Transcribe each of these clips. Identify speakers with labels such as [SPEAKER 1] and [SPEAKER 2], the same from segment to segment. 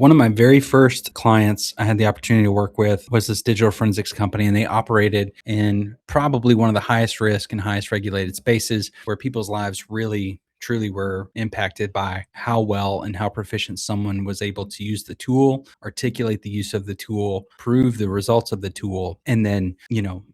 [SPEAKER 1] One of my very first clients I had the opportunity to work with was this digital forensics company, and they operated in probably one of the highest risk and highest regulated spaces where people's lives really truly were impacted by how well and how proficient someone was able to use the tool, articulate the use of the tool, prove the results of the tool, and then,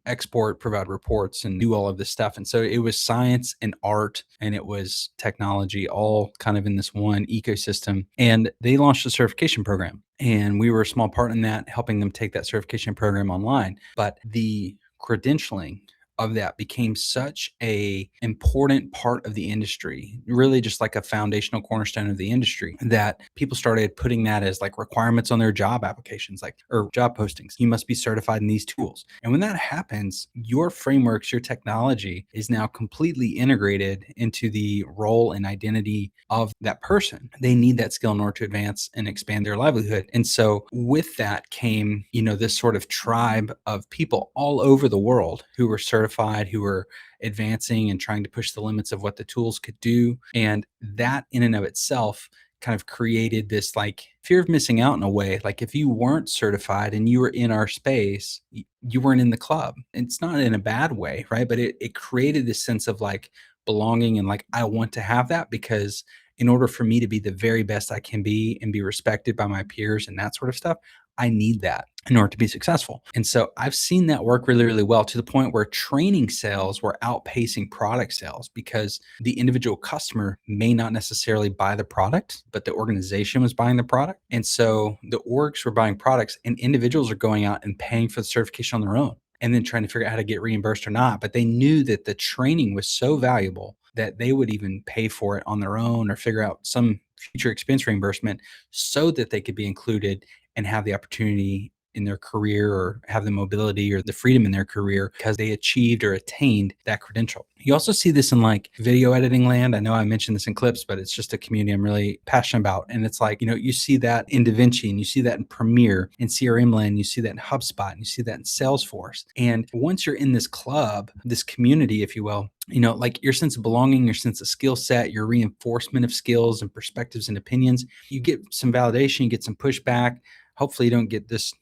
[SPEAKER 1] export, provide reports, and do all of this stuff. And so it was science and art and it was technology all kind of in this one ecosystem. And they launched a certification program. And we were a small part in that, helping them take that certification program online. But the credentialing of that became such a important part of the industry, really just like a foundational cornerstone of the industry, that people started putting that as like requirements on their job applications, like or job postings. You must be certified in these tools. And when that happens, your frameworks, your technology is now completely integrated into the role and identity of that person. They need that skill in order to advance and expand their livelihood. And so with that came, this sort of tribe of people all over the world who were certified, who were advancing and trying to push the limits of what the tools could do. And that in and of itself kind of created this like fear of missing out in a way. Like if you weren't certified and you were in our space, you weren't in the club. And it's not in a bad way, right? But it created this sense of like belonging and like, I want to have that because in order for me to be the very best I can be and be respected by my peers and that sort of stuff, I need that in order to be successful. And so I've seen that work really, really well to the point where training sales were outpacing product sales because the individual customer may not necessarily buy the product, but the organization was buying the product. And so the orgs were buying products and individuals are going out and paying for the certification on their own and then trying to figure out how to get reimbursed or not. But they knew that the training was so valuable that they would even pay for it on their own or figure out some future expense reimbursement so that they could be included and have the opportunity in their career or have the mobility or the freedom in their career because they achieved or attained that credential. You also see this in like video editing land. I know I mentioned this in clips, but it's just a community I'm really passionate about. And it's like, you see that in DaVinci and you see that in Premiere and CRM land, you see that in HubSpot and you see that in Salesforce. And once you're in this club, this community, if you will, like your sense of belonging, your sense of skill set, your reinforcement of skills and perspectives and opinions, you get some validation, you get some pushback. Hopefully you don't get this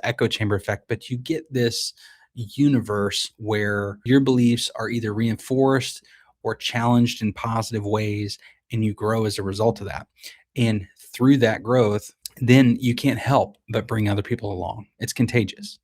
[SPEAKER 1] echo chamber effect, but you get this universe where your beliefs are either reinforced or challenged in positive ways, and you grow as a result of that. And through that growth, then you can't help but bring other people along. It's contagious.